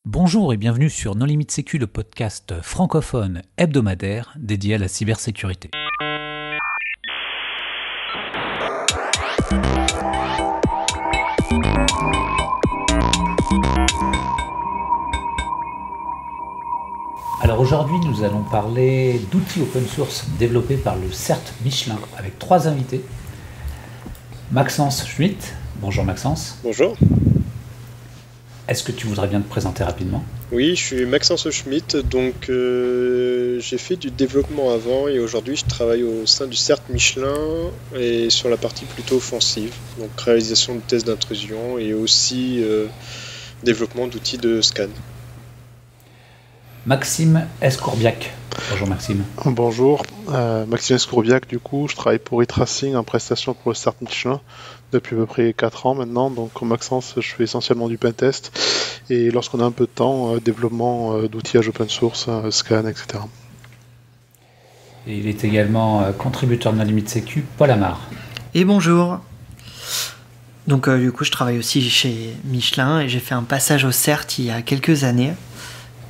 Bonjour et bienvenue sur Non Limite Sécu, le podcast francophone hebdomadaire dédié à la cybersécurité. Alors aujourd'hui, nous allons parler d'outils open source développés par le CERT Michelin avec trois invités. Maxence Schmitt. Bonjour Maxence. Bonjour. Est-ce que tu voudrais bien te présenter rapidement ? Oui, je suis Maxence Schmitt, donc j'ai fait du développement avant et aujourd'hui je travaille au sein du CERT Michelin et sur la partie plutôt offensive, donc réalisation de tests d'intrusion et aussi développement d'outils de scan. Maxime Escourbiac. Bonjour Maxime. Bonjour, Maxime Escourbiac, du coup, je travaille pour eTracing en prestation pour le CERT Michelin depuis à peu près 4 ans maintenant. Donc, comme Maxence, je fais essentiellement du pentest et lorsqu'on a un peu de temps, développement d'outillage open source, scan, etc. Et il est également contributeur de No Limite Sécu, Paul Amar. Et bonjour. Donc, du coup, je travaille aussi chez Michelin et j'ai fait un passage au CERT il y a quelques années.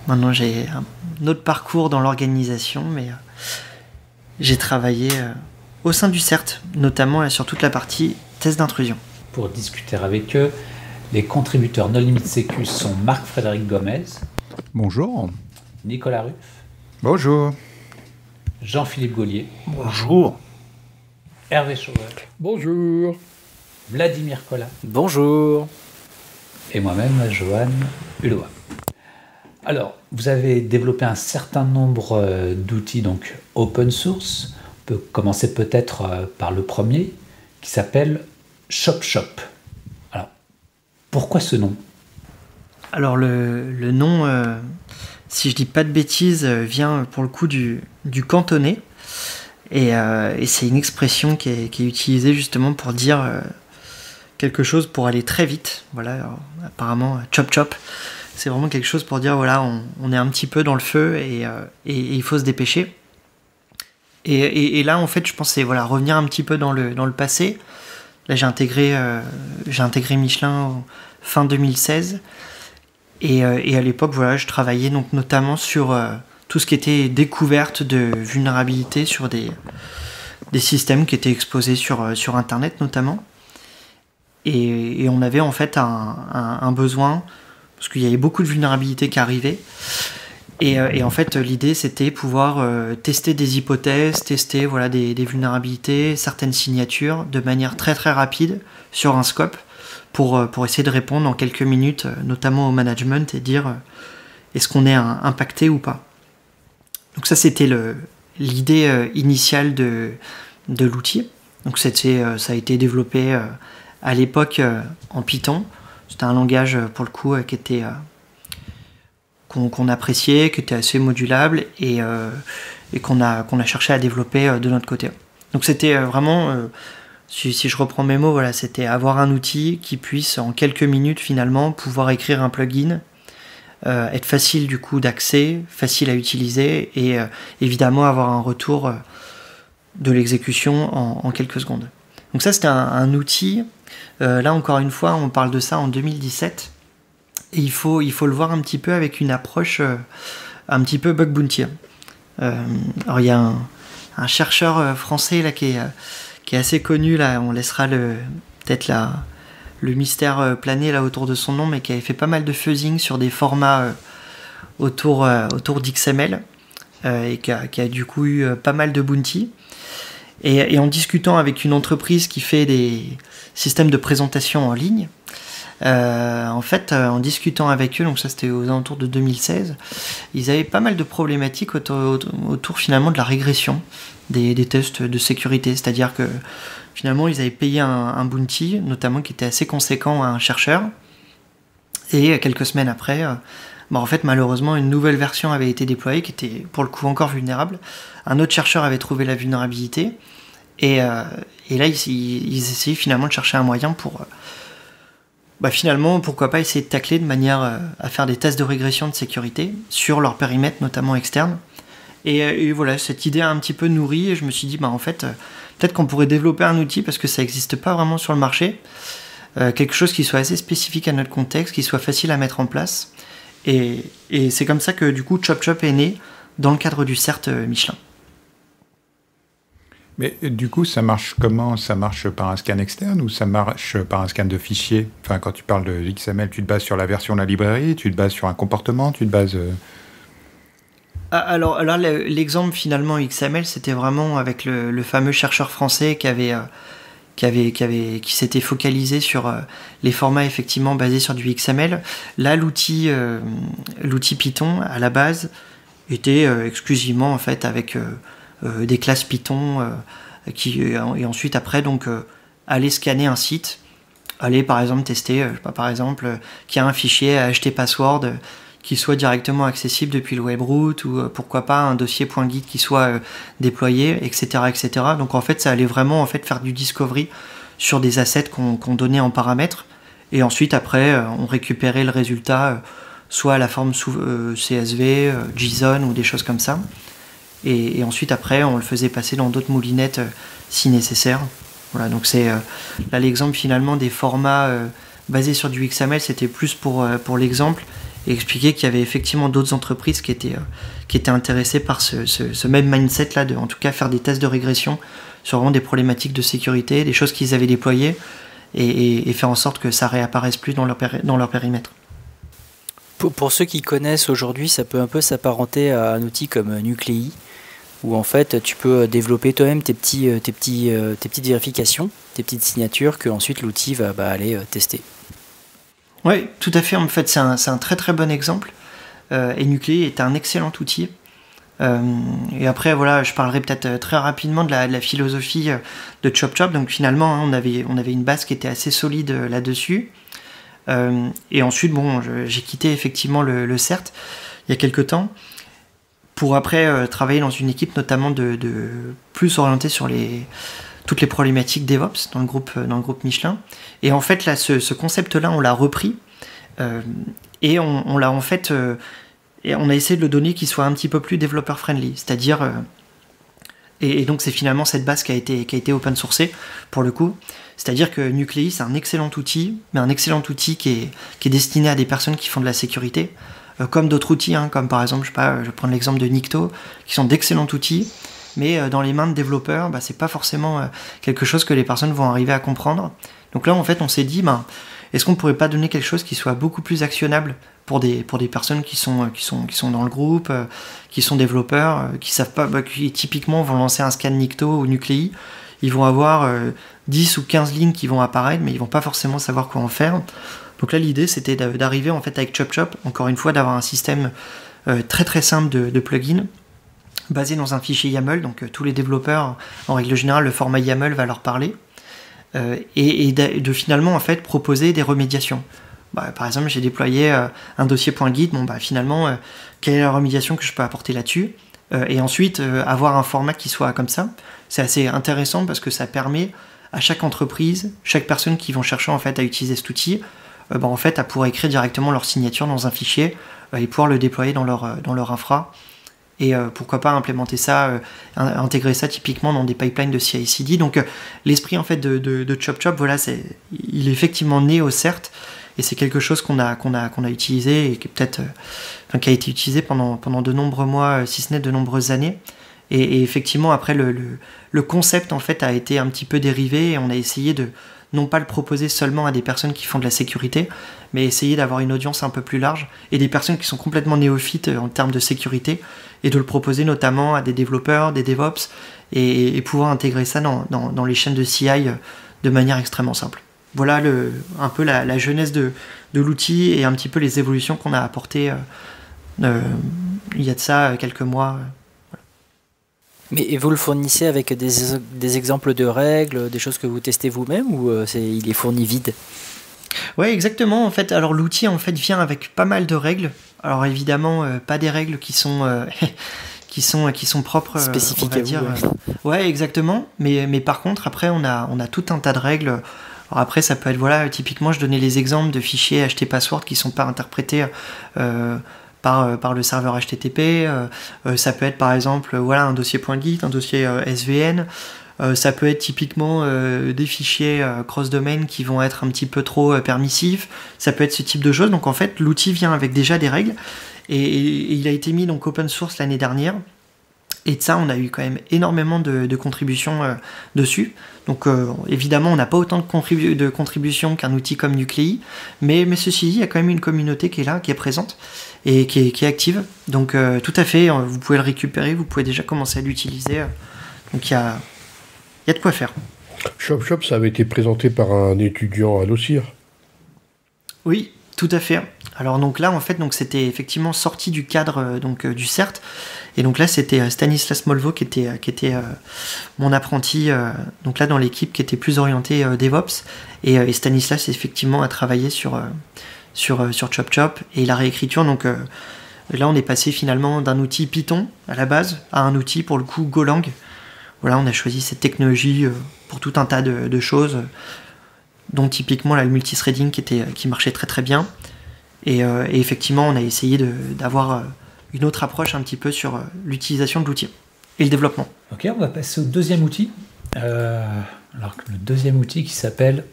Maintenant, j'ai un autre parcours dans l'organisation, mais j'ai travaillé au sein du CERT, notamment sur toute la partie test d'intrusion. Pour discuter avec eux, les contributeurs No Limite Sécu sont Marc-Frédéric Gomez. Bonjour. Nicolas Ruff. Bonjour. Jean-Philippe Gaulier. Bonjour. Hervé Chauvel. Bonjour. Vladimir Collin. Bonjour. Et moi-même, Johan Hulot. Alors, vous avez développé un certain nombre d'outils donc open source. On peut commencer peut-être par le premier, qui s'appelle ShopShop. Alors, pourquoi ce nom ? Alors, le nom, si je dis pas de bêtises, vient pour le coup du cantonais. Et c'est une expression qui est utilisée justement pour dire quelque chose pour aller très vite. Voilà, alors, apparemment, chop chop. C'est vraiment quelque chose pour dire, voilà, on est un petit peu dans le feu et il faut se dépêcher. Et là, en fait, je pensais voilà, revenir un petit peu dans le passé. Là, j'ai intégré Michelin fin 2016. Et à l'époque, voilà, je travaillais donc notamment sur tout ce qui était découverte de vulnérabilités sur des systèmes qui étaient exposés sur Internet notamment. Et on avait en fait un besoin, parce qu'il y avait beaucoup de vulnérabilités qui arrivaient. Et en fait, l'idée, c'était pouvoir tester des hypothèses, tester voilà, des vulnérabilités, certaines signatures, de manière très très rapide sur un scope, pour essayer de répondre en quelques minutes, notamment au management, et dire est-ce qu'on est impacté ou pas. Donc ça, c'était l'idée initiale de l'outil. Donc ça a été développé à l'époque en Python. C'était un langage, pour le coup, qui était qu'on appréciait, qui était assez modulable et qu'on a cherché à développer de notre côté. Donc c'était vraiment, si je reprends mes mots, voilà, c'était avoir un outil qui puisse, en quelques minutes, finalement, pouvoir écrire un plugin, être facile du coup d'accès, facile à utiliser et évidemment avoir un retour de l'exécution en quelques secondes. Donc ça, c'était un outil. Là, encore une fois, on parle de ça en 2017. Et il faut le voir un petit peu avec une approche un petit peu bug bounty. Alors, il y a un chercheur français là, qui est assez connu. Là, on laissera peut-être le mystère planer là, autour de son nom, mais qui avait fait pas mal de fuzzing sur des formats autour d'XML et qui a du coup eu pas mal de bounty. Et en discutant avec une entreprise qui fait des systèmes de présentation en ligne, en fait, en discutant avec eux, donc ça c'était aux alentours de 2016, ils avaient pas mal de problématiques autour finalement de la régression des tests de sécurité. C'est-à-dire que finalement, ils avaient payé un bounty, notamment qui était assez conséquent à un chercheur. Et quelques semaines après, en fait, malheureusement, une nouvelle version avait été déployée qui était pour le coup encore vulnérable. Un autre chercheur avait trouvé la vulnérabilité. Et là, ils essayaient finalement de chercher un moyen pour... finalement, pourquoi pas essayer de tacler de manière à faire des tests de régression de sécurité sur leur périmètre, notamment externe. Et voilà, cette idée a un petit peu nourri et je me suis dit, en fait, peut-être qu'on pourrait développer un outil parce que ça n'existe pas vraiment sur le marché. Quelque chose qui soit assez spécifique à notre contexte, qui soit facile à mettre en place Et c'est comme ça que du coup ChopChop est né dans le cadre du CERT Michelin. Mais du coup, ça marche comment? Ça marche par un scan externe ou ça marche par un scan de fichier? Enfin, quand tu parles de XML, tu te bases sur la version de la librairie, tu te bases sur un comportement, tu te bases... Alors là, l'exemple finalement XML, c'était vraiment avec le fameux chercheur français qui s'était focalisé sur les formats effectivement basés sur du XML. Là, l'outil Python à la base était exclusivement en fait avec des classes Python et ensuite après donc aller scanner un site, aller par exemple tester, je sais pas, par exemple qu'il y a un fichier HTPassword qui soit directement accessible depuis le webroot ou pourquoi pas un dossier .git qui soit déployé, etc., etc. Donc en fait, ça allait vraiment en fait faire du discovery sur des assets qu'on donnait en paramètres et ensuite après on récupérait le résultat soit à la forme CSV, JSON ou des choses comme ça. Et ensuite après on le faisait passer dans d'autres moulinettes si nécessaire. Voilà, donc c'est là l'exemple finalement des formats basés sur du XML, c'était plus pour l'exemple et expliquer qu'il y avait effectivement d'autres entreprises qui étaient intéressées par ce même mindset là, de en tout cas faire des tests de régression sur vraiment des problématiques de sécurité, des choses qu'ils avaient déployées et faire en sorte que ça réapparaisse plus dans leur périmètre. Pour ceux qui connaissent aujourd'hui, ça peut un peu s'apparenter à un outil comme Nuclei, où en fait tu peux développer toi-même tes petites vérifications, tes petites signatures que ensuite l'outil va aller tester. Oui, tout à fait. En fait, c'est un très très bon exemple. Et Nuclei est un excellent outil. Et après, voilà, je parlerai peut-être très rapidement de la philosophie de ChopChop. Donc finalement, on avait une base qui était assez solide là-dessus. Et ensuite, bon, j'ai quitté effectivement le CERT il y a quelques temps pour après travailler dans une équipe notamment de plus orientée sur toutes les problématiques DevOps dans le groupe Michelin. Et en fait, là, ce concept-là, on l'a repris et on l'a en fait... et on a essayé de le donner qu'il soit un petit peu plus developer-friendly, c'est-à-dire... et donc c'est finalement cette base qui a été open sourcée, pour le coup. C'est-à-dire que Nuclei, c'est un excellent outil, mais un excellent outil qui est destiné à des personnes qui font de la sécurité, comme d'autres outils, hein, comme par exemple, je vais prendre l'exemple de Nikto, qui sont d'excellents outils, mais dans les mains de développeurs, c'est pas forcément quelque chose que les personnes vont arriver à comprendre. Donc là, en fait, on s'est dit, est-ce qu'on pourrait pas donner quelque chose qui soit beaucoup plus actionnable pour des personnes qui sont dans le groupe, qui sont développeurs, qui savent pas, qui typiquement vont lancer un scan Nikto ou Nuclei, ils vont avoir 10 ou 15 lignes qui vont apparaître, mais ils vont pas forcément savoir quoi en faire. Donc là, l'idée, c'était d'arriver en fait avec ChopChop, encore une fois, d'avoir un système très très simple de plugins, basé dans un fichier YAML, donc tous les développeurs, en règle générale, le format YAML va leur parler, et de finalement en fait proposer des remédiations. Par exemple, j'ai déployé un dossier .git, finalement, quelle est la remédiation que je peux apporter là-dessus, et ensuite avoir un format qui soit comme ça. C'est assez intéressant parce que ça permet à chaque entreprise, chaque personne qui vont chercher en fait à utiliser cet outil, en fait à pouvoir écrire directement leur signature dans un fichier et pouvoir le déployer dans leur infra. Et pourquoi pas implémenter ça, intégrer ça typiquement dans des pipelines de CI/CD. Donc l'esprit en fait de ChopChop, voilà, il est effectivement né au CERT et c'est quelque chose qu'on a utilisé et qui a été utilisé pendant de nombreux mois, si ce n'est de nombreuses années. Et effectivement après le concept en fait a été un petit peu dérivé et on a essayé de non pas le proposer seulement à des personnes qui font de la sécurité, mais essayer d'avoir une audience un peu plus large et des personnes qui sont complètement néophytes en termes de sécurité, et de le proposer notamment à des développeurs, des DevOps, et pouvoir intégrer ça dans les chaînes de CI de manière extrêmement simple. Voilà un peu la genèse de l'outil et un petit peu les évolutions qu'on a apportées il y a de ça quelques mois. Mais vous le fournissez avec des exemples de règles, des choses que vous testez vous-même, ou il est fourni vide? Ouais, exactement. En fait, alors l'outil en fait vient avec pas mal de règles. Alors évidemment, pas des règles qui sont propres, spécifiques on va dire. Ouais, exactement. Mais par contre, après, on a tout un tas de règles. Alors après, ça peut être, voilà, typiquement, je donnais les exemples de fichiers HTPassword qui sont pas interprétés par le serveur HTTP. Ça peut être par exemple un dossier .git, un dossier SVN, Ça peut être typiquement des fichiers cross-domain qui vont être un petit peu trop permissifs. Ça peut être ce type de choses. Donc en fait, l'outil vient avec déjà des règles. Et il a été mis donc open source l'année dernière. Et de ça, on a eu quand même énormément de contributions dessus. Donc évidemment, on n'a pas autant de contributions qu'un outil comme Nuclei, mais ceci dit, il y a quand même une communauté qui est là, qui est présente et qui est active. Donc tout à fait, vous pouvez le récupérer, vous pouvez déjà commencer à l'utiliser. Donc il y a de quoi faire. Chop, ça avait été présenté par un étudiant à Nossir. Oui, tout à fait. Alors donc là, en fait, donc c'était effectivement sorti du cadre du CERT. Et donc là, c'était Stanislas Molvo qui était mon apprenti, donc là dans l'équipe qui était plus orientée DevOps. Et Stanislas, effectivement, a travaillé sur Chop et la réécriture. Donc là, on est passé finalement d'un outil Python à la base à un outil, pour le coup, Golang. Voilà, on a choisi cette technologie pour tout un tas de choses, dont typiquement là, le multithreading qui marchait très très bien. Et effectivement, on a essayé d'avoir une autre approche un petit peu sur l'utilisation de l'outil et le développement. Ok, on va passer au deuxième outil. Alors, le deuxième outil qui s'appelle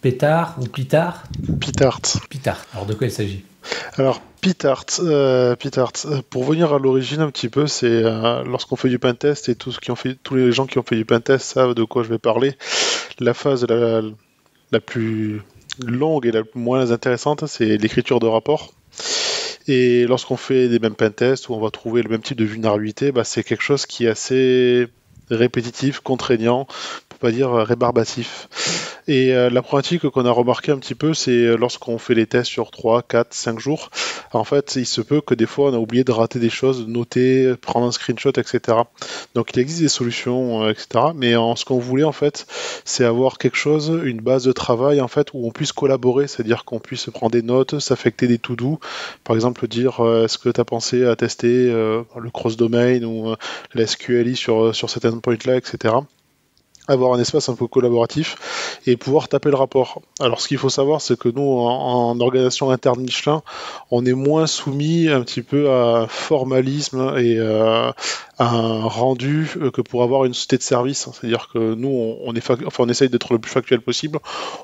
Pétard ou Pitart. Pitart. Alors, de quoi il s'agit? Alors, Pitart, pour venir à l'origine un petit peu, c'est lorsqu'on fait du pentest, et tous les gens qui ont fait du pentest savent de quoi je vais parler. La phase la plus longue et la moins intéressante, c'est l'écriture de rapports. Et lorsqu'on fait des mêmes pentests où on va trouver le même type de vulnérabilité, c'est quelque chose qui est assez répétitif, contraignant, pour pas dire rébarbatif. Et la problématique qu'on a remarqué un petit peu, c'est lorsqu'on fait les tests sur 3, 4, 5 jours, en fait, il se peut que des fois, on a oublié de rater des choses, noter, prendre un screenshot, etc. Donc, il existe des solutions, etc. Mais ce qu'on voulait, en fait, c'est avoir quelque chose, une base de travail, en fait, où on puisse collaborer, c'est-à-dire qu'on puisse prendre des notes, s'affecter des to-do. Par exemple, dire, est-ce que tu as pensé à tester le cross-domain ou la SQLi sur cet endpoint-là, etc. Avoir un espace un peu collaboratif et pouvoir taper le rapport. Alors ce qu'il faut savoir, c'est que nous, en organisation interne Michelin, on est moins soumis un petit peu à un formalisme et à un rendu que pour avoir une société de service. C'est-à-dire que nous, on essaye d'être le plus factuel possible.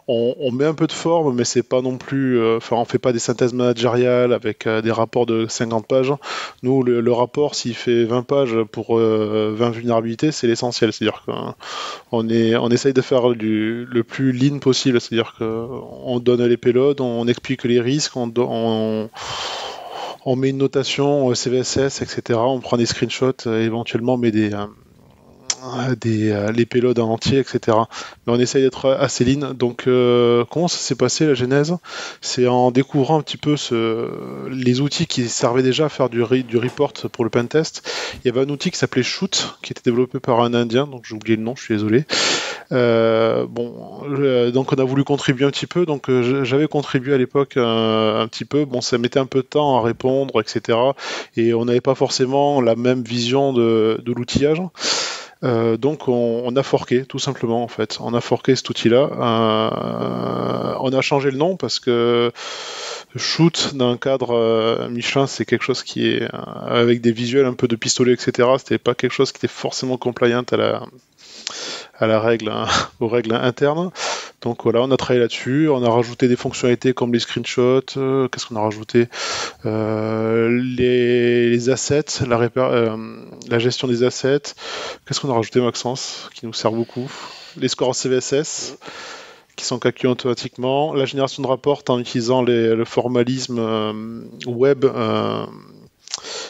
On met un peu de forme, mais c'est pas non plus... on fait pas des synthèses managériales avec des rapports de 50 pages. Nous, le rapport, s'il fait 20 pages pour 20 vulnérabilités, c'est l'essentiel. C'est-à-dire que on essaye de faire le plus lean possible, c'est-à-dire qu'on donne les payloads, on explique les risques, on met une notation CVSS, etc. On prend des screenshots, éventuellement on met les payloads en entier, etc. Mais on essaye d'être assez lean. Donc, comment ça s'est passé la genèse? C'est en découvrant un petit peu les outils qui servaient déjà à faire du report pour le pentest. Il y avait un outil qui s'appelait Shoot, qui était développé par un Indien, donc j'ai oublié le nom, je suis désolé. Donc on a voulu contribuer un petit peu. Donc j'avais contribué à l'époque un petit peu. Bon, ça mettait un peu de temps à répondre, etc. Et on n'avait pas forcément la même vision de l'outillage. Donc on a forqué tout simplement en fait. On a forqué cet outil-là. On a changé le nom parce que Shoot dans un cadre Michelin, c'est quelque chose qui est avec des visuels un peu de pistolet, etc. C'était pas quelque chose qui était forcément compliant à la règle, aux règles internes. Donc voilà, on a travaillé là-dessus, on a rajouté des fonctionnalités comme les screenshots, qu'est-ce qu'on a rajouté, les assets, la gestion des assets, qu'est-ce qu'on a rajouté Maxence, qui nous sert beaucoup, les scores en CVSS, qui sont calculés automatiquement, la génération de rapports en utilisant le formalisme web,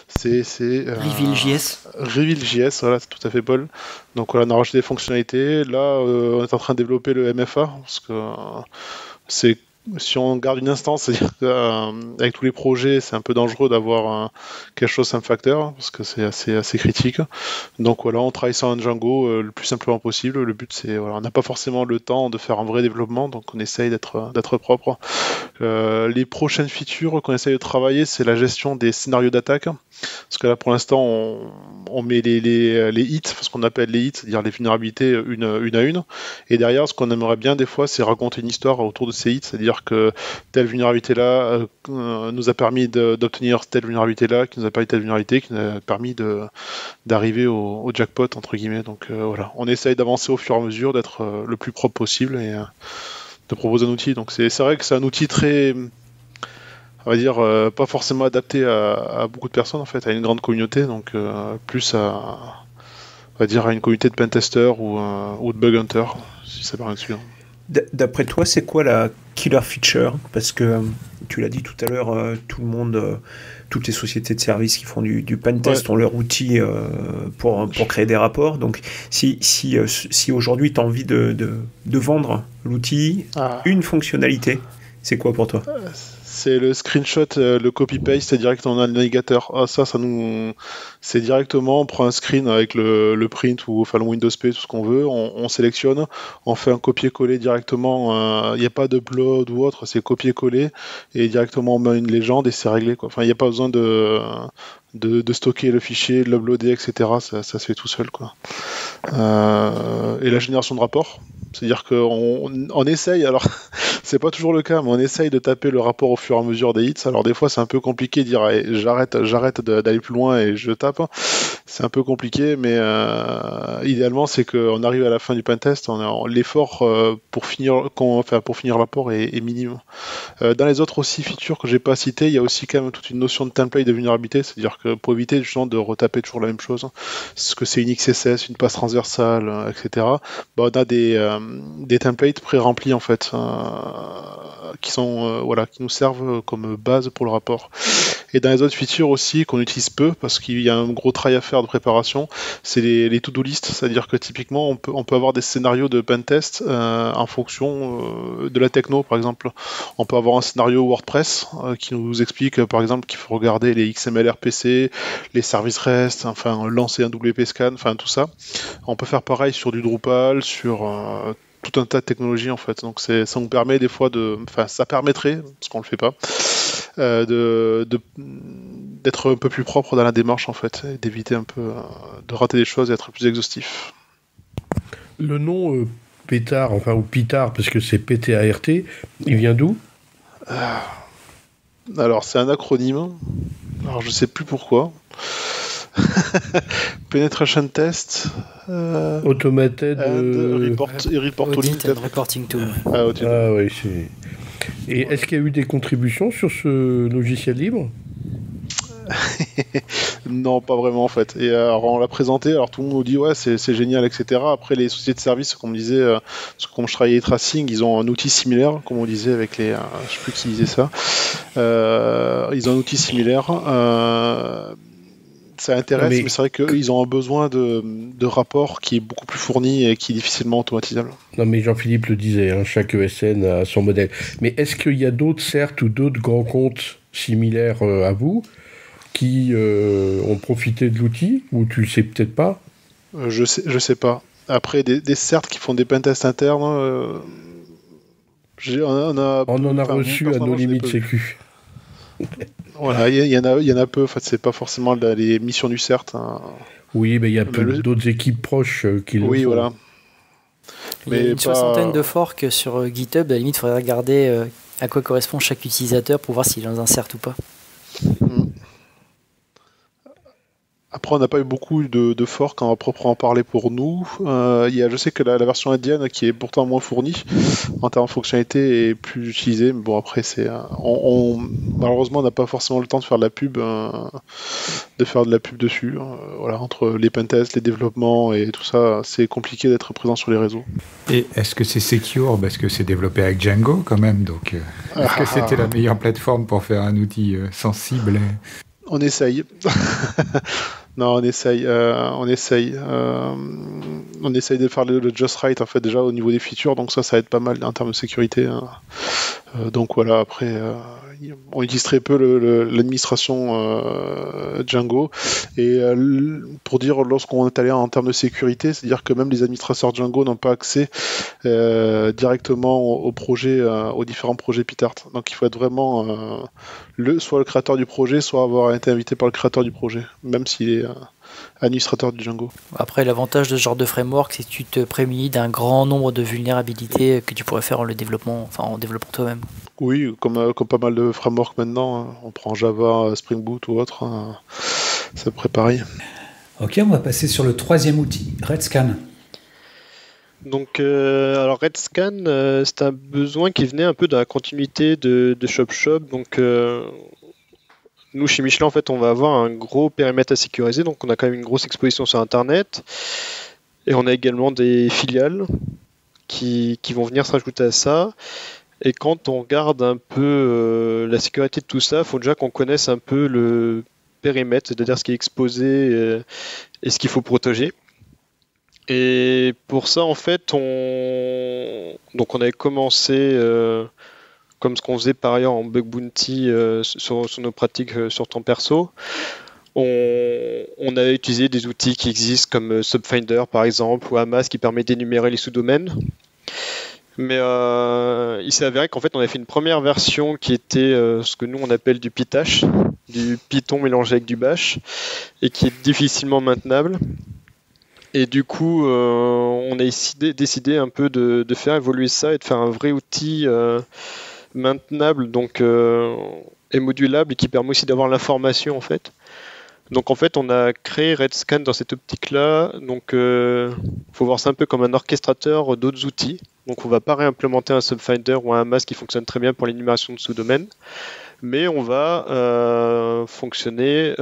c'est Reveal.js. Reveal.js, voilà, c'est tout à fait Paul. Donc voilà, on a rajouté des fonctionnalités. Là, on est en train de développer le MFA, parce que si on garde une instance, c'est-à-dire qu'avec tous les projets, c'est un peu dangereux d'avoir quelque chose same factor, parce que c'est assez critique. Donc voilà, on travaille sur un Django le plus simplement possible. Le but, c'est, voilà, on n'a pas forcément le temps de faire un vrai développement, donc on essaye d'être propre. Les prochaines features qu'on essaye de travailler, c'est la gestion des scénarios d'attaque. Parce que là, pour l'instant, on met les hits, ce qu'on appelle les hits, c'est-à-dire les vulnérabilités une à une. Et derrière, ce qu'on aimerait bien des fois, c'est raconter une histoire autour de ces hits, c'est-à-dire que telle vulnérabilité-là nous a permis d'obtenir telle vulnérabilité-là, qui nous a permis telle vulnérabilité, qui nous a permis d'arriver au jackpot, entre guillemets. Donc voilà, on essaye d'avancer au fur et à mesure, d'être le plus propre possible et de proposer un outil. Donc c'est vrai que c'est un outil très, on va dire, pas forcément adapté à beaucoup de personnes en fait, à une grande communauté, donc plus on va dire à une communauté de pentesters ou de bug hunters, si ça paraît suivant. D'après toi, c'est quoi la killer feature? Parce que tu l'as dit tout à l'heure, tout le monde, toutes les sociétés de services qui font du pentest ont leur outil pour créer des rapports. Donc, si aujourd'hui tu as envie de vendre l'outil, une fonctionnalité, c'est quoi pour toi? C'est le screenshot, le copy-paste, c'est directement dans le navigateur. C'est directement, on prend un screen avec le print ou enfin le Windows P, tout ce qu'on veut, on sélectionne, on fait un copier-coller directement, il n'y a pas d'upload ou autre, c'est copier-coller, et directement on met une légende et c'est réglé, quoi. Enfin, il n'y a pas besoin de stocker le fichier, de l'uploader, etc. Ça se fait tout seul, quoi. Et la génération de rapports, c'est-à-dire qu'on essaye, alors c'est pas toujours le cas, mais on essaye de taper le rapport au fur et à mesure des hits. Alors des fois c'est un peu compliqué de dire j'arrête d'aller plus loin et je tape. C'est un peu compliqué, mais idéalement c'est qu'on arrive à la fin du pentest, l'effort pour finir le rapport est minime. Dans les autres aussi features que j'ai pas citées, il y a aussi quand même toute une notion de template de vulnérabilité, c'est-à-dire que pour éviter justement de retaper toujours la même chose, ce que c'est une XSS, une passe transversale, etc. On a des templates pré-remplis en fait, qui nous servent comme base pour le rapport. Et dans les autres features aussi qu'on utilise peu parce qu'il y a un gros travail à faire de préparation, c'est les to-do list, c'est-à-dire que typiquement on peut avoir des scénarios de pentest en fonction de la techno par exemple. On peut avoir un scénario WordPress qui nous explique par exemple qu'il faut regarder les XML RPC, les services REST, enfin lancer un WP scan, enfin tout ça. On peut faire pareil sur du Drupal, sur tout un tas de technologies en fait. Donc ça nous permet des fois ça permettrait, parce qu'on le fait pas, d'être un peu plus propre dans la démarche en fait, et d'éviter un peu de rater des choses et être plus exhaustif. Le nom Pétard, ou Pitard, parce que c'est PTART, il vient d'où? Alors c'est un acronyme, alors je sais plus pourquoi. Penetration Test, Automated Reporting Tool. Oui, c'est... Et est-ce qu'il y a eu des contributions sur ce logiciel libre? Non, pas vraiment en fait. Et alors, on l'a présenté, alors tout le monde nous dit ouais c'est génial, etc. Après les sociétés de services, comme on disait, comme je travaillais Tracing, ils ont un outil similaire, comme on disait avec je sais plus qui disait ça. Ils ont un outil similaire. Ça intéresse, mais c'est vrai qu'ils ont un besoin de rapport qui est beaucoup plus fourni et qui est difficilement automatisable. Non, mais Jean-Philippe le disait, chaque ESN a son modèle. Mais est-ce qu'il y a d'autres CERT ou d'autres grands comptes similaires à vous qui ont profité de l'outil, ou tu le sais peut-être pas? Je sais pas. Après, des CERT qui font des pentests internes, on en a reçu à nos limites sécu. Voilà, il y en a peu. En fait, c'est pas forcément les missions du CERT. Oui, mais il y a d'autres équipes proches qui le font. Oui, voilà. Il y a une soixantaine de forks sur GitHub. À la limite, il faudrait regarder à quoi correspond chaque utilisateur pour voir s'il est dans un CERT ou pas. Après, on n'a pas eu beaucoup de forks, on va proprement parler pour nous. Je sais que la version indienne, qui est pourtant moins fournie en termes de fonctionnalité, est plus utilisée. Mais bon, après, malheureusement, on n'a pas forcément le temps de faire de la pub, dessus. Voilà, entre les pentests, les développements et tout ça, c'est compliqué d'être présent sur les réseaux. Et est-ce que c'est secure? Parce que c'est développé avec Django quand même. Donc, est-ce que c'était la meilleure plateforme pour faire un outil sensible? On essaye. Non, on essaye de faire le just right en fait déjà au niveau des features, donc ça aide pas mal en termes de sécurité. Donc voilà, après on utilise très peu l'administration Django. Et pour dire, lorsqu'on est allé en termes de sécurité, c'est-à-dire que même les administrateurs Django n'ont pas accès directement au projet, aux différents projets PyTart. Donc il faut être vraiment soit le créateur du projet, soit avoir été invité par le créateur du projet, même s'il est administrateur du Django. Après, l'avantage de ce genre de framework, c'est que tu te prémunis d'un grand nombre de vulnérabilités que tu pourrais faire en développant toi-même. Oui, comme pas mal de frameworks maintenant, on prend Java, Spring Boot ou autre, c'est à peu près pareil. Ok, on va passer sur le troisième outil, Redscan. Donc, alors Redscan, c'est un besoin qui venait un peu de la continuité de ShopShop. Donc, nous, chez Michelin, en fait, on va avoir un gros périmètre à sécuriser. Donc, on a quand même une grosse exposition sur Internet. Et on a également des filiales qui vont venir se rajouter à ça. Et quand on regarde un peu la sécurité de tout ça, il faut déjà qu'on connaisse un peu le périmètre, c'est-à-dire ce qui est exposé et ce qu'il faut protéger. Et pour ça, en fait, on avait commencé, comme ce qu'on faisait par ailleurs en bug bounty sur nos pratiques sur temps perso. On avait utilisé des outils qui existent comme Subfinder par exemple ou Hamas qui permet d'énumérer les sous-domaines. Mais il s'est avéré qu'en fait on avait fait une première version qui était ce que nous on appelle du Pytash, du Python mélangé avec du Bash et qui est difficilement maintenable. Et du coup on a décidé un peu de faire évoluer ça et de faire un vrai outil maintenable donc, et modulable et qui permet aussi d'avoir l'information en fait. Donc en fait, on a créé Redscan dans cette optique-là. Donc, faut voir ça un peu comme un orchestrateur d'autres outils. Donc, on va pas réimplémenter un Subfinder ou un Hamas qui fonctionne très bien pour l'énumération de sous-domaines, mais on va fonctionner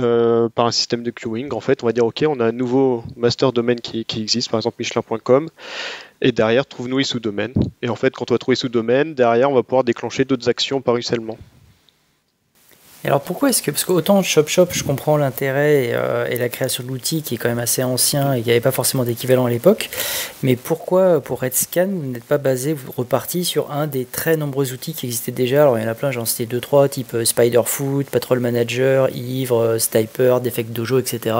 par un système de queuing. En fait, on va dire OK, on a un nouveau master domaine qui existe, par exemple Michelin.com, et derrière, trouve-nous les sous-domaines. Et en fait, quand on va trouver les sous-domaines, derrière, on va pouvoir déclencher d'autres actions par ruissellement. Et alors pourquoi est-ce que, parce qu'autant ShopShop, je comprends l'intérêt et la création de l'outil qui est quand même assez ancien et qui n'avait pas forcément d'équivalent à l'époque, mais pourquoi pour Redscan vous n'êtes pas basé, vous reparti sur un des très nombreux outils qui existaient déjà? Alors il y en a plein, j'en citais 2-3, type Spiderfoot, Patrol Manager, Ivre, Stiper, Defect Dojo, etc.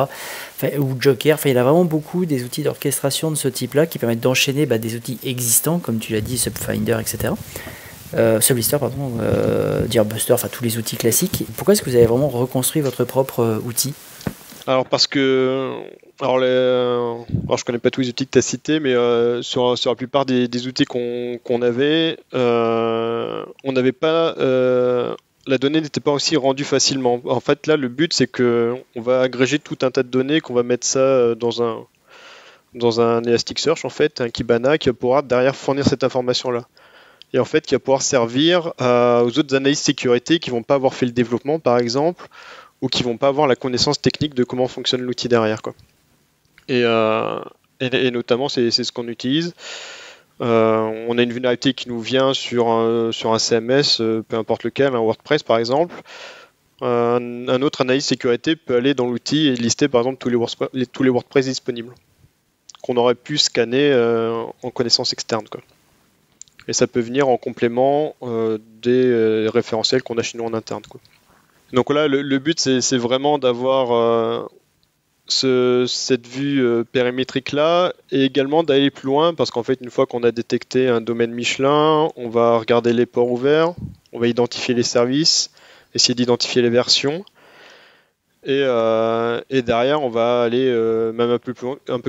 Ou Joker, il y en a vraiment beaucoup des outils d'orchestration de ce type-là qui permettent d'enchaîner des outils existants, comme tu l'as dit, Subfinder, etc. Sublister, pardon, Deerbuster, tous les outils classiques. Pourquoi est-ce que vous avez vraiment reconstruit votre propre outil? Alors parce que, alors je connais pas tous les outils que tu as cités, mais sur la plupart des outils qu'on avait, on n'avait pas, la donnée n'était pas aussi rendue facilement. En fait, là, le but c'est que on va agréger tout un tas de données, qu'on va mettre ça dans un Elasticsearch en fait, un Kibana qui va pouvoir derrière fournir cette information-là. Et en fait qui va pouvoir servir aux autres analystes sécurité qui vont pas avoir fait le développement par exemple ou qui vont pas avoir la connaissance technique de comment fonctionne l'outil derrière quoi. Et notamment c'est ce qu'on utilise. On a une vulnérabilité qui nous vient sur un CMS, peu importe lequel, un WordPress par exemple. Un autre analyste sécurité peut aller dans l'outil et lister par exemple tous les WordPress disponibles qu'on aurait pu scanner en connaissance externe quoi. Et ça peut venir en complément des référentiels qu'on a chez nous en interne, quoi. Donc là, le but, c'est vraiment d'avoir cette vue périmétrique-là et également d'aller plus loin parce qu'en fait, une fois qu'on a détecté un domaine Michelin, on va regarder les ports ouverts, on va identifier les services, essayer d'identifier les versions. Et derrière, on va aller même un peu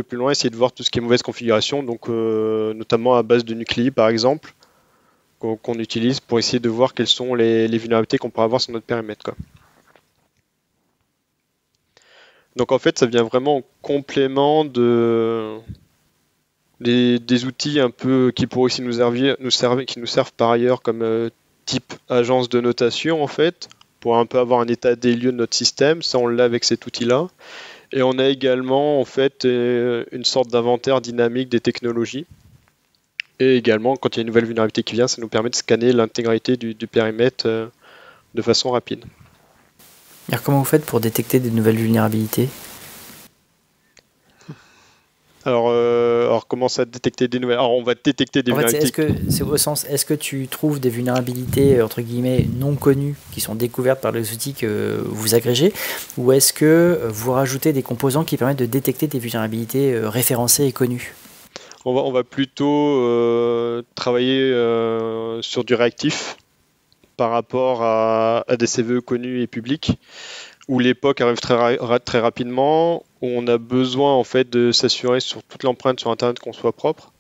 plus loin, essayer de voir tout ce qui est mauvaise configuration, donc notamment à base de Nuclei par exemple, qu'on utilise pour essayer de voir quelles sont les vulnérabilités qu'on pourrait avoir sur notre périmètre, quoi. Donc en fait, ça vient vraiment en complément des outils un peu qui pourraient aussi qui nous servent par ailleurs comme type agence de notation en fait. Pour un peu avoir un état des lieux de notre système, ça on l'a avec cet outil-là. Et on a également en fait une sorte d'inventaire dynamique des technologies. Et également, quand il y a une nouvelle vulnérabilité qui vient, ça nous permet de scanner l'intégralité du périmètre de façon rapide. Alors comment vous faites pour détecter des nouvelles vulnérabilités ? Alors commence à détecter des nouvelles. Alors, on va détecter des vulnérabilités. Est-ce que tu trouves des vulnérabilités, entre guillemets, non connues, qui sont découvertes par les outils que vous agrégez, ou est-ce que vous rajoutez des composants qui permettent de détecter des vulnérabilités référencées et connues? On va plutôt travailler sur du réactif par rapport à des CVE connus et publics, où l'époque arrive très rapidement, où on a besoin en fait de s'assurer sur toute l'empreinte sur Internet qu'on soit propre.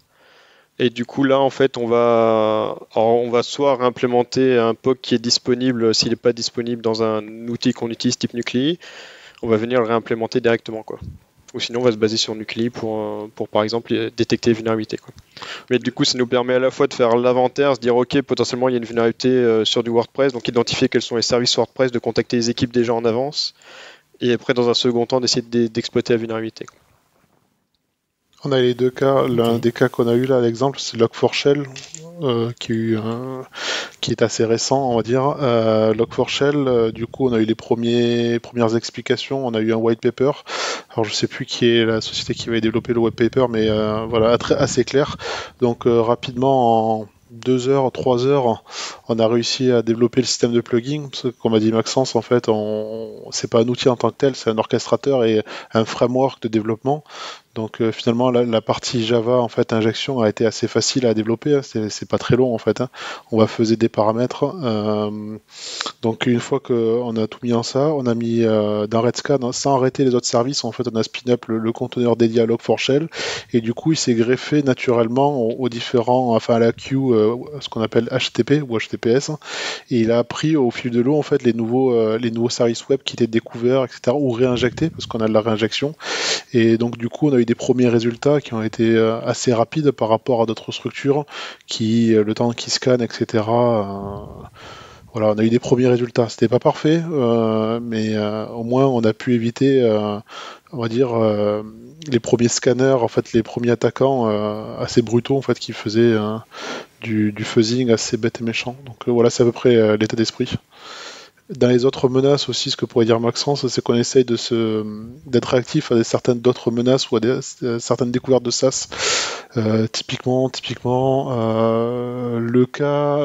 Et du coup là en fait on va soit réimplémenter un POC qui est disponible s'il n'est pas disponible dans un outil qu'on utilise type Nuclei, on va venir le réimplémenter directement quoi. Ou sinon on va se baser sur Nuclei pour par exemple détecter les vulnérabilités quoi. Mais du coup ça nous permet à la fois de faire l'inventaire, se dire ok potentiellement il y a une vulnérabilité sur du WordPress, donc identifier quels sont les services WordPress, de contacter les équipes déjà en avance, et après dans un second temps d'essayer d'exploiter la vulnérabilité quoi. On a les deux cas. L'un des cas qu'on a eu là, l'exemple, c'est Log4Shell, qui est assez récent, on va dire. Log4Shell, du coup, on a eu les premières explications. On a eu un white paper. Alors, je sais plus qui est la société qui avait développé le white paper, mais voilà, assez clair. Donc, rapidement, en 2 heures, 3 heures, on a réussi à développer le système de plugin. Parce que, comme a dit Maxence, en fait, c'est pas un outil en tant que tel, c'est un orchestrateur et un framework de développement. Donc finalement la partie Java en fait injection a été assez facile à développer, hein. C'est pas très long en fait, hein. On va faisait des paramètres. Donc une fois qu'on a tout mis en ça, on a mis dans Redscan sans arrêter les autres services, en fait on a spin up le conteneur dédié à Log4Shell et du coup il s'est greffé naturellement aux différents, enfin à la queue, ce qu'on appelle HTTP ou HTTPS, et il a appris au fil de l'eau en fait les nouveaux services web qui étaient découverts, etc. ou réinjectés parce qu'on a de la réinjection. Et donc du coup on a eu des premiers résultats qui ont été assez rapides par rapport à d'autres structures qui, le temps qu'ils scannent, etc. Voilà, on a eu des premiers résultats. C'était pas parfait, mais au moins on a pu éviter, on va dire, les premiers scanners, en fait, les premiers attaquants assez brutaux, en fait, qui faisaient du fuzzing assez bête et méchant. Donc voilà, c'est à peu près l'état d'esprit. Dans les autres menaces aussi, ce que pourrait dire Maxence, c'est qu'on essaye d'être réactif à certaines d'autres menaces ou à certaines découvertes de SaaS. Typiquement, le cas,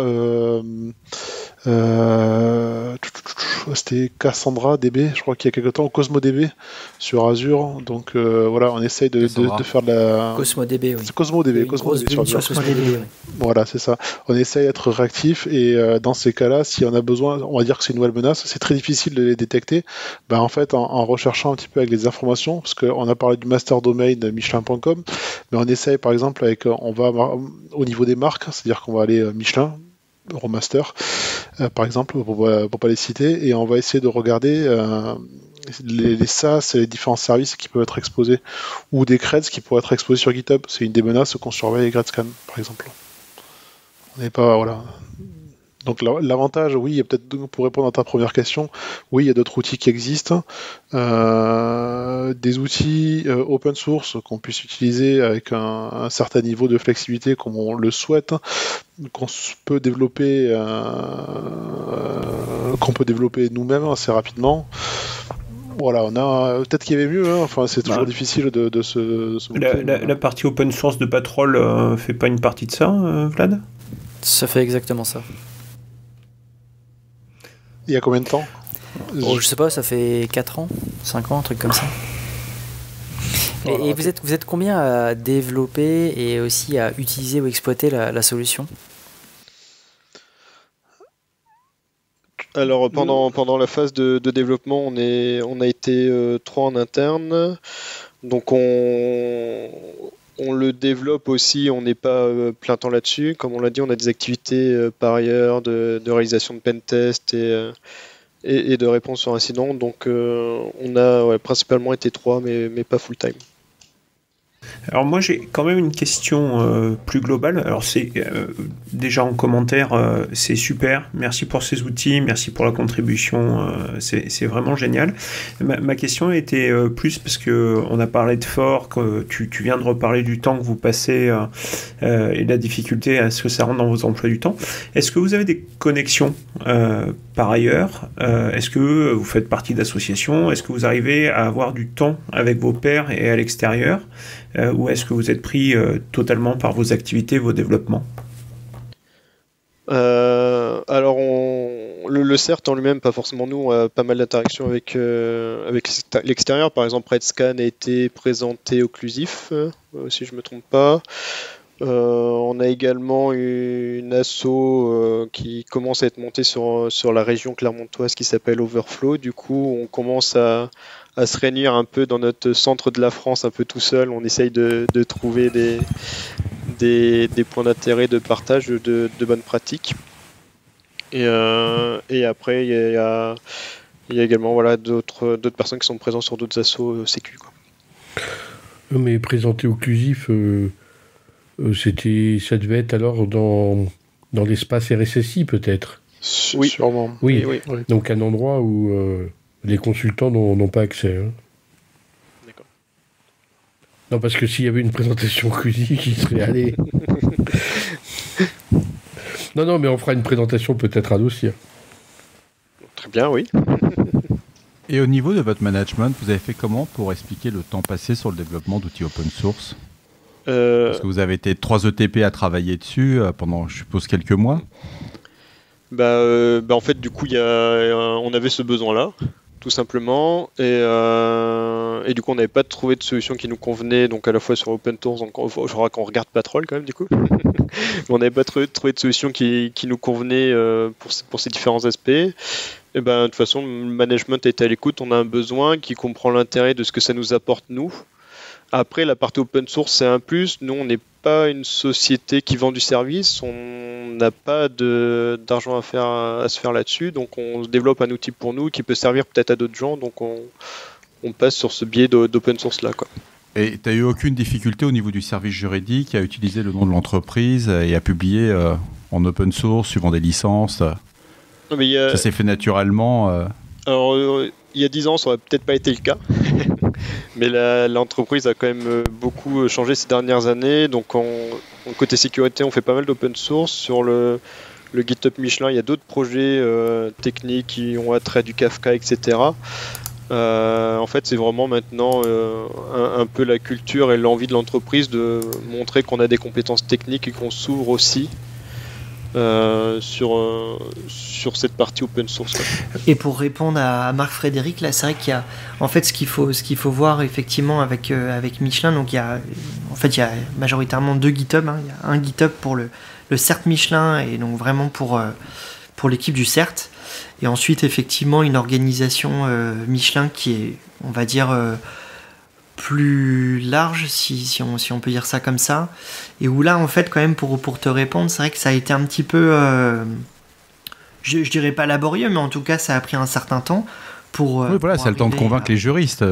c'était Cassandra DB, je crois qu'il y a quelque temps, ou Cosmo DB sur Azure. Donc voilà, on essaye de faire de la. Cosmo DB, oui. C'est Cosmo DB, Cosmo DB sur Azure. Oui. Voilà, c'est ça. On essaye d'être réactif et dans ces cas-là, si on a besoin, on va dire que c'est une nouvelle menace, c'est très difficile de les détecter. Ben, en fait, en recherchant un petit peu avec les informations, parce qu'on a parlé du master domain de Michelin.com, mais on essaye par exemple on va au niveau des marques, c'est-à-dire qu'on va aller Michelin, Euromaster, par exemple, pour pas les citer, et on va essayer de regarder les SaaS et les différents services qui peuvent être exposés, ou des creds qui pourraient être exposés sur GitHub. C'est une des menaces qu'on surveille avec Redscan, par exemple. On n'est pas, voilà. Donc l'avantage, oui, il y a peut-être, pour répondre à ta première question, oui, il y a d'autres outils qui existent, des outils open source qu'on puisse utiliser avec un certain niveau de flexibilité comme on le souhaite, qu'on peut développer nous-mêmes assez rapidement. Voilà, on a peut-être qu'il y avait mieux, hein. Enfin c'est toujours difficile de se la partie open source de Patrol fait pas une partie de ça, Vlad ? Ça fait exactement ça. Il y a combien de temps ? Je sais pas, ça fait 4 ans, 5 ans, un truc comme ça. Et vous êtes combien à développer et aussi à utiliser ou exploiter la solution ? Alors pendant la phase de développement, on a été 3 en interne. Donc on le développe aussi, on n'est pas plein temps là-dessus. Comme on l'a dit, on a des activités par ailleurs de réalisation de pentest et de réponse sur incident. Donc on a principalement été 3, mais pas full-time. Alors moi j'ai quand même une question plus globale. Alors c'est déjà en commentaire, c'est super. Merci pour ces outils, merci pour la contribution. C'est vraiment génial. Ma question était plus parce que on a parlé de fork. Tu viens de reparler du temps que vous passez et de la difficulté à ce que ça rentre dans vos emplois du temps. Est-ce que vous avez des connexions par ailleurs ? Est-ce que vous faites partie d'associations ? Est-ce que vous arrivez à avoir du temps avec vos pairs et à l'extérieur ? ou est-ce que vous êtes pris totalement par vos activités, vos développements? Alors, le CERT en lui-même, pas forcément nous, on a pas mal d'interactions avec l'extérieur. Par exemple, RedScan a été présenté Occlusif, si je me trompe pas. On a également une asso qui commence à être montée sur la région clermontoise qui s'appelle Overflow. Du coup, on commence à se réunir un peu dans notre centre de la France, un peu tout seul. On essaye de trouver des points d'intérêt, de partage, de bonnes pratiques. Et après, il y a également voilà, d'autres personnes qui sont présentes sur d'autres assos sécu, quoi. Mais présenter Occlusif, ça devait être alors dans l'espace RSSI peut-être. Oui, sûrement. Oui. Oui. Donc un endroit où les consultants n'ont pas accès. Hein. D'accord. Non, parce que s'il y avait une présentation Occlusif, il serait allé. Non, mais on fera une présentation peut-être à dossier. Très bien, oui. Et au niveau de votre management, vous avez fait comment pour expliquer le temps passé sur le développement d'outils open source? Parce que vous avez été 3 ETP à travailler dessus pendant, je suppose, quelques mois. En fait, du coup, on avait ce besoin-là, tout simplement, et du coup, on n'avait pas trouvé de solution qui nous convenait, donc à la fois sur open source, donc je crois qu'on regarde Patrol quand même, du coup. On n'avait pas trouvé de solution qui nous convenait pour ces différents aspects. Et de toute façon, le management est à l'écoute, on a un besoin qui comprend l'intérêt de ce que ça nous apporte, nous. Après, la partie open source, c'est un plus. Nous, on n'est pas une société qui vend du service. On n'a pas d'argent à se faire là-dessus. Donc, on développe un outil pour nous qui peut servir peut-être à d'autres gens. Donc, on passe sur ce biais d'open source-là, quoi. Et tu n'as eu aucune difficulté au niveau du service juridique à utiliser le nom de l'entreprise et à publier en open source, suivant des licences? Non, mais ça s'est fait naturellement Alors, il y a 10 ans, ça aurait peut-être pas été le cas. Mais l'entreprise a quand même beaucoup changé ces dernières années. Donc, côté sécurité, on fait pas mal d'open source. Sur le GitHub Michelin, il y a d'autres projets techniques qui ont attrait du Kafka, etc. En fait, c'est vraiment maintenant un peu la culture et l'envie de l'entreprise de montrer qu'on a des compétences techniques et qu'on s'ouvre aussi sur cette partie open source, quoi. Et pour répondre à Marc Frédéric, là, c'est vrai qu'il y a, en fait, ce qu'il faut voir effectivement avec Michelin. Donc il y a majoritairement 2 GitHub. Hein. Il y a un GitHub pour le CERT Michelin et donc vraiment pour l'équipe du CERT. Et ensuite effectivement une organisation Michelin qui est, on va dire, plus large, si on peut dire ça comme ça, et où là en fait quand même pour te répondre, c'est vrai que ça a été un petit peu je dirais pas laborieux, mais en tout cas ça a pris un certain temps pour oui, voilà, c'est le temps de convaincre les juristes.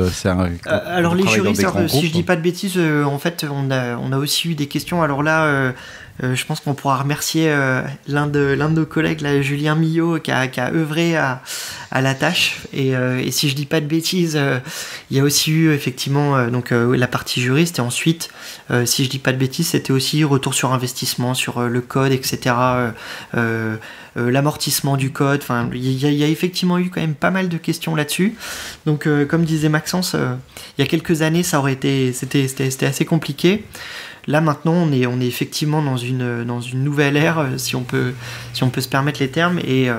Alors les juristes, si je dis pas de bêtises, en fait on a aussi eu des questions. Alors là je pense qu'on pourra remercier l'un de nos collègues, là, Julien Millot, qui a œuvré à la tâche. Et si je dis pas de bêtises, il y a aussi eu effectivement la partie juriste. Et ensuite, si je dis pas de bêtises, c'était aussi retour sur investissement, sur le code, etc. L'amortissement du code. Enfin, il y a effectivement eu quand même pas mal de questions là-dessus. Donc, comme disait Maxence, il y a quelques années, c'était assez compliqué. Là maintenant, on est effectivement dans une nouvelle ère, si on peut se permettre les termes, et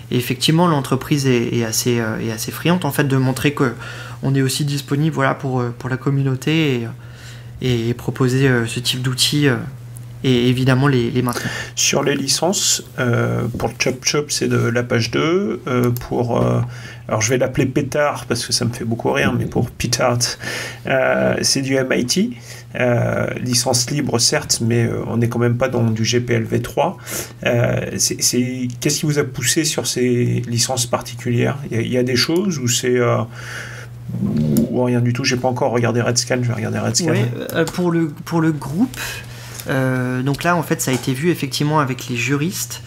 effectivement l'entreprise est assez friande en fait de montrer que on est aussi disponible, voilà, pour la communauté et proposer ce type d'outils et évidemment les maintenir. Sur les licences, pour le Chop Chop, c'est de la page 2. Alors je vais l'appeler Pétard parce que ça me fait beaucoup rire, mais pour Petard, c'est du MIT. Licence libre certes, mais on n'est quand même pas dans du GPLv3. Qu'est-ce qui vous a poussé sur ces licences particulières? Il y a des choses où c'est... ou rien du tout, j'ai pas encore regardé RedScan, je vais regarder RedScan. Ouais, pour le groupe, donc là en fait ça a été vu effectivement avec les juristes.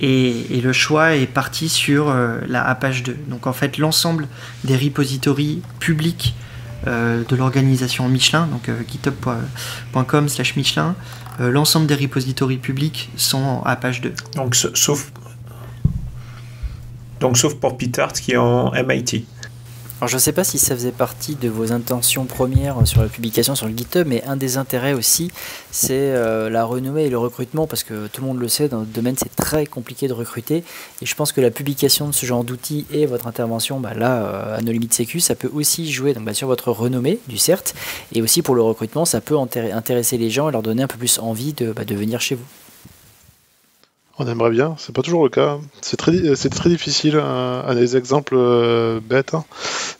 Et le choix est parti sur la Apache 2. Donc en fait l'ensemble des repositories publics de l'organisation Michelin, donc github.com/Michelin, l'ensemble des repositories publics sont en Apache 2. Donc sauf pour Petard qui est en MIT. Alors je ne sais pas si ça faisait partie de vos intentions premières sur la publication sur le GitHub, mais un des intérêts aussi, c'est la renommée et le recrutement, parce que tout le monde le sait, dans notre domaine, c'est très compliqué de recruter. Et je pense que la publication de ce genre d'outils et votre intervention, là, à No Limit Sécu, ça peut aussi jouer donc, sur votre renommée du CERT, et aussi pour le recrutement, ça peut intéresser les gens et leur donner un peu plus envie de venir chez vous. On aimerait bien, c'est pas toujours le cas. C'est très difficile. Un des exemples bêtes,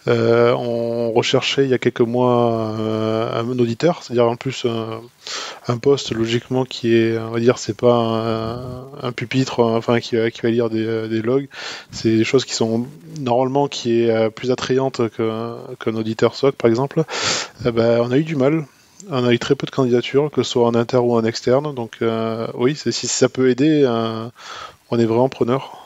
on recherchait il y a quelques mois un auditeur, c'est-à-dire en plus un poste logiquement qui est, on va dire, c'est pas un pupitre, enfin qui va lire des logs. C'est des choses qui sont normalement qui est plus attrayante qu'un auditeur SOC par exemple. On a eu du mal. On a eu très peu de candidatures, que ce soit en interne ou en externe. Donc oui, si ça peut aider, on est vraiment preneur.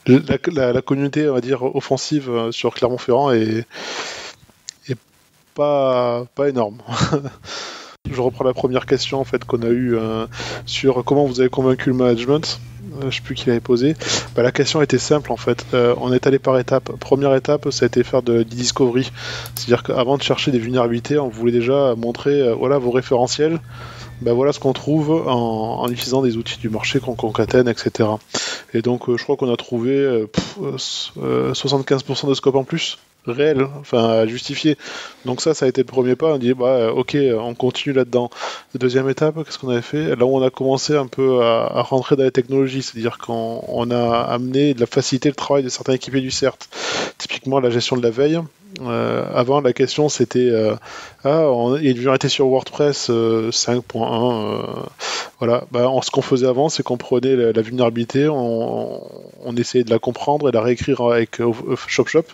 La communauté, on va dire, offensive sur Clermont-Ferrand est pas énorme. Je reprends la première question en fait qu'on a eue sur comment vous avez convaincu le management. Je ne sais plus qui l'avait posé. La question était simple en fait. On est allé par étapes. Première étape, ça a été faire du discovery. C'est-à-dire qu'avant de chercher des vulnérabilités, on voulait déjà montrer voilà vos référentiels. Voilà ce qu'on trouve en utilisant des outils du marché qu'on concatène, etc. Et donc je crois qu'on a trouvé 75% de scope en plus réel, enfin à justifier. Donc ça a été le premier pas. On dit ok, on continue là-dedans. Deuxième étape, qu'est-ce qu'on avait fait? Là où on a commencé un peu à rentrer dans les technologies, c'est-à-dire qu'on a amené de la facilité le travail de certains équipiers du CERT. Typiquement la gestion de la veille. Avant la question c'était il y a une vulnérabilité sur WordPress 5.1 voilà. Ce qu'on faisait avant c'est qu'on prenait la vulnérabilité, on essayait de la comprendre et de la réécrire avec ShopShop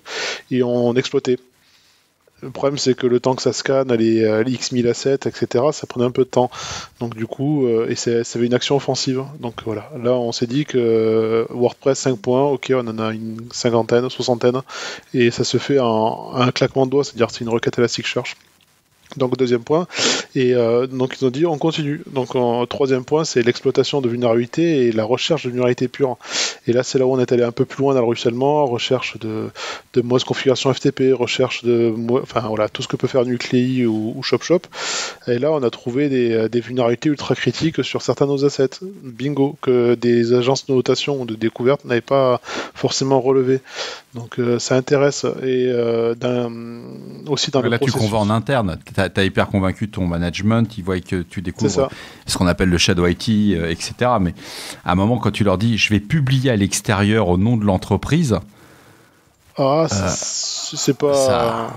et on exploitait. Le problème c'est que le temps que ça scanne les X 1000 assets etc, ça prenait un peu de temps, donc du coup et ça avait une action offensive. Donc voilà, là on s'est dit que WordPress 5.1 ok, on en a une cinquantaine, soixantaine et ça se fait en un claquement de doigts, c'est-à-dire c'est une requête Elasticsearch. Donc deuxième point, et donc ils ont dit on continue. Donc troisième point c'est l'exploitation de vulnérabilités et la recherche de vulnérabilités pures. Et là c'est là où on est allé un peu plus loin dans le ruissellement, recherche de mauvaise configuration FTP, recherche de tout ce que peut faire Nuclei ou ShopShop. Et là on a trouvé des vulnérabilités ultra critiques sur certains de nos assets. Bingo, que des agences de notation ou de découverte n'avaient pas forcément relevé. Donc ça intéresse et aussi dans le processus. Là tu convaincs en interne. T'as hyper convaincu ton management, ils voient que tu découvres ce qu'on appelle le shadow IT, etc. Mais à un moment, quand tu leur dis « je vais publier à l'extérieur au nom de l'entreprise », c'est pas.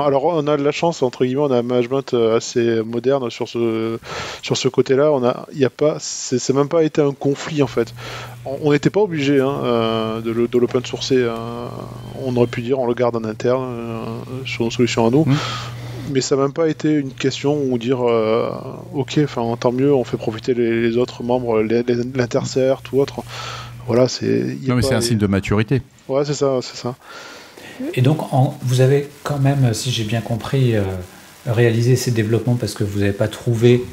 Alors on a de la chance entre guillemets, on a un management assez moderne sur ce côté-là. C'est même pas été un conflit en fait. On n'était pas obligé de l'open sourcer. On aurait pu dire on le garde en interne sur nos solutions à nous. Mais ça n'a même pas été une question où dire ok, tant mieux, on fait profiter les autres membres, l'intercert ou autre. Voilà, c'est un signe de maturité. Ouais, c'est ça. Et donc, vous avez quand même, si j'ai bien compris, réalisé ces développements parce que vous n'avez pas trouvé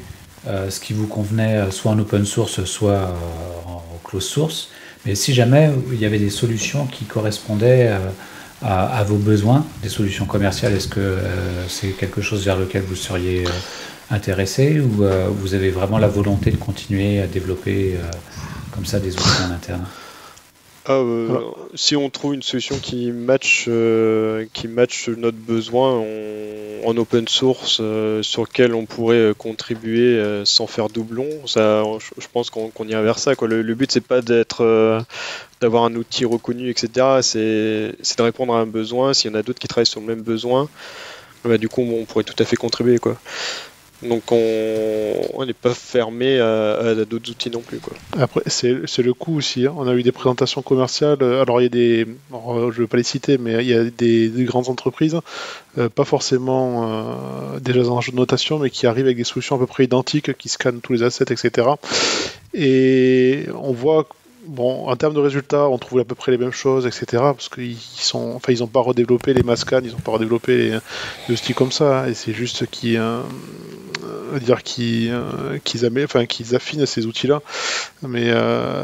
ce qui vous convenait, soit en open source, soit en closed source. Mais si jamais il y avait des solutions qui correspondaient à vos besoins, des solutions commerciales, est-ce que c'est quelque chose vers lequel vous seriez intéressé ou vous avez vraiment la volonté de continuer à développer comme ça des outils en interne? Si on trouve une solution qui match notre besoin en open source sur lequel on pourrait contribuer sans faire doublon, ça, je pense qu'on ira vers ça, quoi. Le but c'est pas d'avoir un outil reconnu, etc. C'est de répondre à un besoin. S'il y en a d'autres qui travaillent sur le même besoin, du coup on pourrait tout à fait contribuer, quoi. Donc on n'est pas fermé à d'autres outils non plus, quoi. Après c'est le coût aussi. On a eu des présentations commerciales. Alors il y a je ne vais pas les citer, mais il y a des grandes entreprises, pas forcément déjà dans un jeu de notation, mais qui arrivent avec des solutions à peu près identiques, qui scannent tous les assets, etc. Et on voit. En termes de résultats, on trouve à peu près les mêmes choses, etc. Parce qu'ils n'ont pas redéveloppé les mascans, ils n'ont pas redéveloppé les outils comme ça. Et c'est juste dire qu'ils affinent ces outils-là. Mais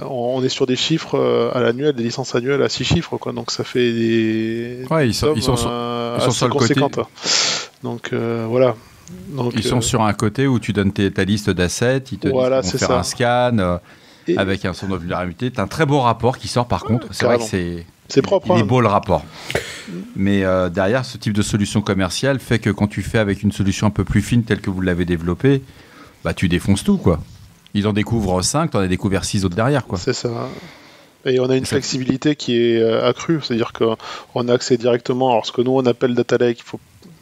on est sur des chiffres à l'annuel, des licences annuelles à 6 chiffres, quoi. Donc ça fait des ils sont sur le côté. Donc voilà. Donc, ils sont sur un côté où tu donnes ta liste d'assets, ils te disent faire un scan avec un son de vulnérabilité. Tu as un très beau rapport qui sort par contre. C'est vrai que c'est propre. Il est beau le rapport. Mais derrière, ce type de solution commerciale fait que quand tu fais avec une solution un peu plus fine telle que vous l'avez développée, bah, tu défonces tout, quoi. Ils en découvrent 5, tu en as découvert 6 autres derrière, quoi. C'est ça. Et on a une flexibilité qui est accrue, c'est-à-dire qu'on a accès directement, alors ce que nous on appelle data lake,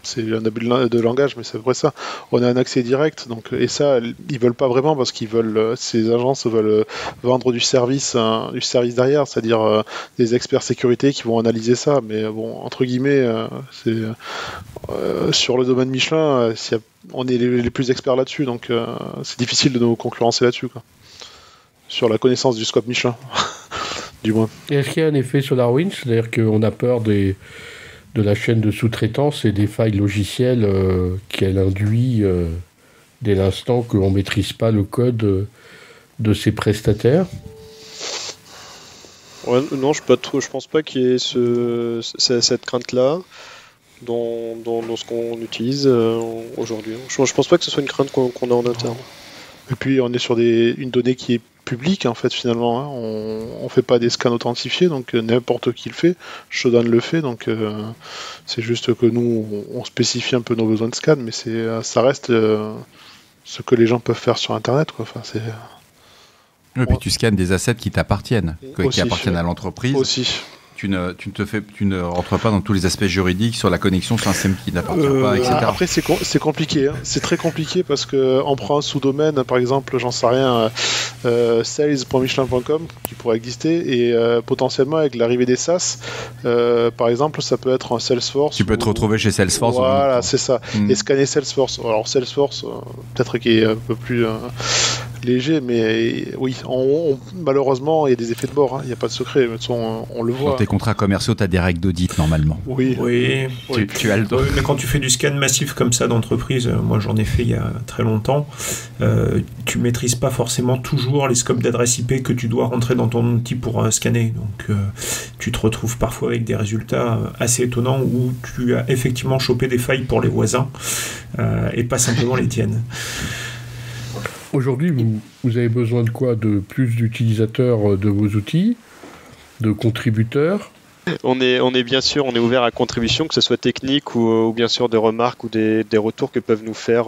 c'est un abus de langage, mais c'est vrai ça. On a un accès direct, donc et ça, ils veulent pas vraiment parce qu'ils veulent, ces agences veulent vendre du service derrière, c'est-à-dire des experts sécurité qui vont analyser ça. Mais bon, entre guillemets, c'est sur le domaine Michelin, on est les plus experts là-dessus, donc c'est difficile de nous concurrencer là-dessus, quoi. Sur la connaissance du scope Michelin, du moins. Et est-ce qu'il y a un effet SolarWinds, c'est-à-dire qu'on a peur de la chaîne de sous-traitance et des failles logicielles qu'elle induit dès l'instant qu'on ne maîtrise pas le code de ses prestataires? Ouais, non, je pense pas qu'il y ait cette crainte-là dans ce qu'on utilise aujourd'hui. Je pense pas que ce soit une crainte qu'on a en interne. Et puis on est sur une donnée qui est publique en fait finalement, hein. On fait pas des scans authentifiés, donc n'importe qui le fait. Shodan le fait, donc c'est juste que nous on spécifie un peu nos besoins de scan, mais ça reste ce que les gens peuvent faire sur internet, quoi. Enfin, c'est... Et puis tu scannes des assets qui t'appartiennent, qui appartiennent à l'entreprise. Aussi. Tu ne rentres pas dans tous les aspects juridiques sur la connexion sur un système qui n'appartient pas, etc. Après, c'est compliqué. Hein. C'est très compliqué parce qu'on prend un sous-domaine, par exemple, j'en sais rien, sales.michelin.com qui pourrait exister, et potentiellement avec l'arrivée des SaaS, par exemple, ça peut être un Salesforce. Tu peux te retrouver chez Salesforce. Voilà, c'est ça. Et scanner Salesforce. Alors Salesforce, peut-être qu'il est un peu plus léger, mais oui, malheureusement, il y a des effets de bord, hein. Il n'y a pas de secret, mais on le voit. Dans tes contrats commerciaux, tu as des règles d'audit normalement. Oui. Tu as le droit. Mais quand tu fais du scan massif comme ça d'entreprise, moi j'en ai fait il y a très longtemps, tu maîtrises pas forcément toujours les scopes d'adresse IP que tu dois rentrer dans ton outil pour scanner. Donc tu te retrouves parfois avec des résultats assez étonnants où tu as effectivement chopé des failles pour les voisins et pas simplement les tiennes. Aujourd'hui, vous avez besoin de quoi? De plus d'utilisateurs de vos outils, de contributeurs? On est bien sûr, on est ouvert à contribution, que ce soit technique ou bien sûr des remarques ou des retours que peuvent nous faire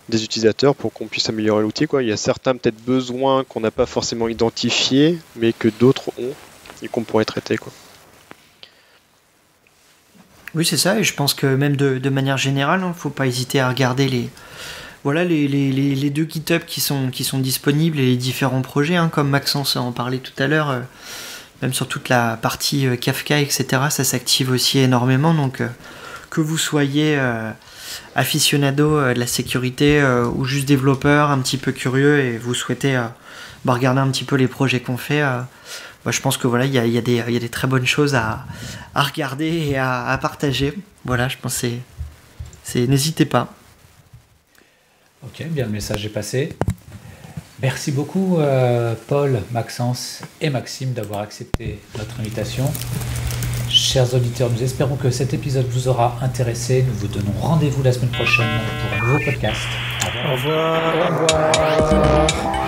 des utilisateurs pour qu'on puisse améliorer l'outil, quoi. Il y a certains peut-être besoins qu'on n'a pas forcément identifiés, mais que d'autres ont et qu'on pourrait traiter, quoi. Oui, c'est ça, et je pense que même de manière générale, il ne faut pas hésiter à regarder les 2 GitHub qui sont disponibles et les différents projets, hein, comme Maxence en parlait tout à l'heure, même sur toute la partie Kafka, etc., ça s'active aussi énormément, donc que vous soyez aficionado de la sécurité ou juste développeur un petit peu curieux et vous souhaitez regarder un petit peu les projets qu'on fait, je pense que voilà, il y a des très bonnes choses à regarder et à partager. Voilà, je pense que c'est n'hésitez pas. Ok, bien, le message est passé. Merci beaucoup Paul, Maxence et Maxime d'avoir accepté notre invitation. Chers auditeurs, nous espérons que cet épisode vous aura intéressé. Nous vous donnons rendez-vous la semaine prochaine pour un nouveau podcast. Au revoir. Au revoir.